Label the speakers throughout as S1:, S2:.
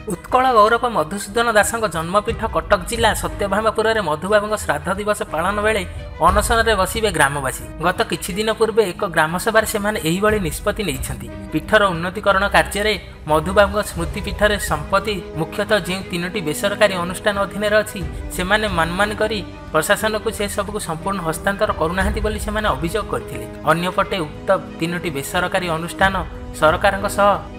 S1: उत्कल गौरव मधुसूदन दासଙ୍କ जन्मपीठ कटक जिला सत्यभामापुर में मधुबाबू श्राद्ध दिवस पालन बेले अनशन में बसवे ग्रामवासी। गत किछि दिन पूर्वे एक ग्रामसभा से निष्पत्ति नहीं। पीठर उन्नतीकरण कार्य मधुबाबू स्मृति पीठर संपत्ति मुख्यतः जो 3टी बेसरकारी अनुष्ठान अधीन अच्छी से मनमानी करी प्रशासन को से सबको संपूर्ण हस्तांतर करूना अभियोग करते। अन्यपटे उक्त 3टी बेसरकारी अनुष्ठान सरकार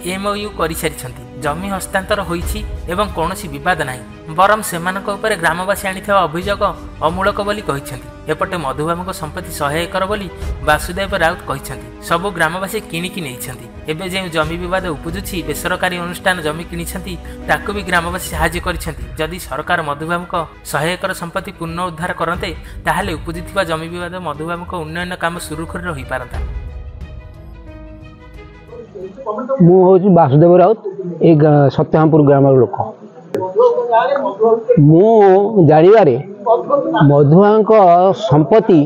S1: एमओयू कर सारी जमी हस्तांतर होईछि एवं कौनसी विवाद नहीं बरम सेमानक उपर ग्रामवासी आनिथिबा अभियोग अमूलक बोली कहिसेंति। एपटे मधुबाबू संपत्ति 100 एकर बोली वासुदेव राउत कहिसेंति। सबु ग्रामवासी किणिकी नैछंती। एबे जे जमी विवाद उपजुछि बेसरकारी अनुष्ठान जमी किणिछंती ताकू भी ग्रामवासी सहाय्य करिसेंति। जदि सरकार मधुबाबू 100 एकर संपत्ति पुनरुद्धार करते ताहाले उपजुथिबा जमी विवाद मधुबाबू उन्नयन काम सुरुखुरु रहि पारंता।
S2: मु हूँ वासुदेव राउत एक सत्यभामापुर ग्राम लोक। मु जानवर मधुबाबू संपत्ति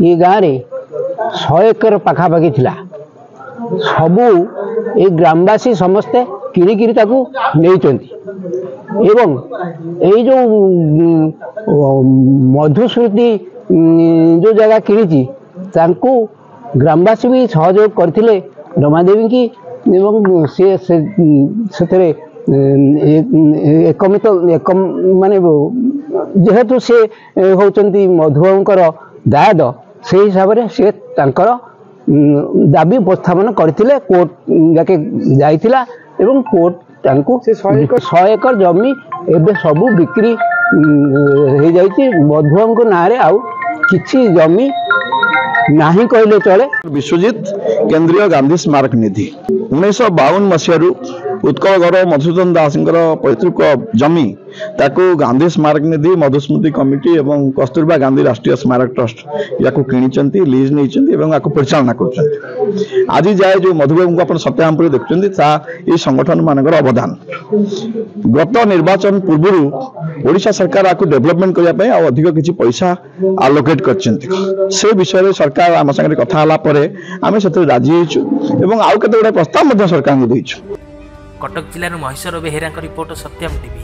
S2: ये गाँव में 100 एकर पखापाखि थिला। सबू ये ग्रामवासी समस्ते किणिकी एवं ये जो मधुस्मृति जो जगह किणी ग्रामवासी भी सहयोग करते रमादेवी की एवं एकमित माने जेहेतु से होचंती मधुबाबूंकर दायाद से हिसाब से तांकर दाबी उपस्थापन करथिले। कोर्ट जाके जाइथिला एवं कोर्ट तांको 100 एकर जमी एबे सबु बिक्री हो जाइछि। मधुबाबूंक नारे आउ किछि जमी नहीं कहले चले।
S3: विश्वजित केंद्रीय गांधी स्मारक निधि 1952 मसीह उत्कल गौरव मधुसूदन दास पैतृक जमी ताकू गांधी स्मारक निधि मधुस्मृति कमिटी एवं कस्तूरबा गांधी राष्ट्रीय स्मारक ट्रस्ट या किणी लीज नहीं परिचालना कर। आज जाए जो मधुबाबू को सत्यभामापुर देखते संगठन मानकर अवदान गत निर्वाचन पूर्व ओडिशा सरकार आपको डेवलपमेंट करने अधिक किसी पैसा आलोकेट कर विषय सरकार आम सागर कथा आम से राजी होती आउ केते प्रस्ताव सरकार को।
S1: कटक जिलार महेश्वर बेहेरा रिपोर्ट सत्यम टीवी।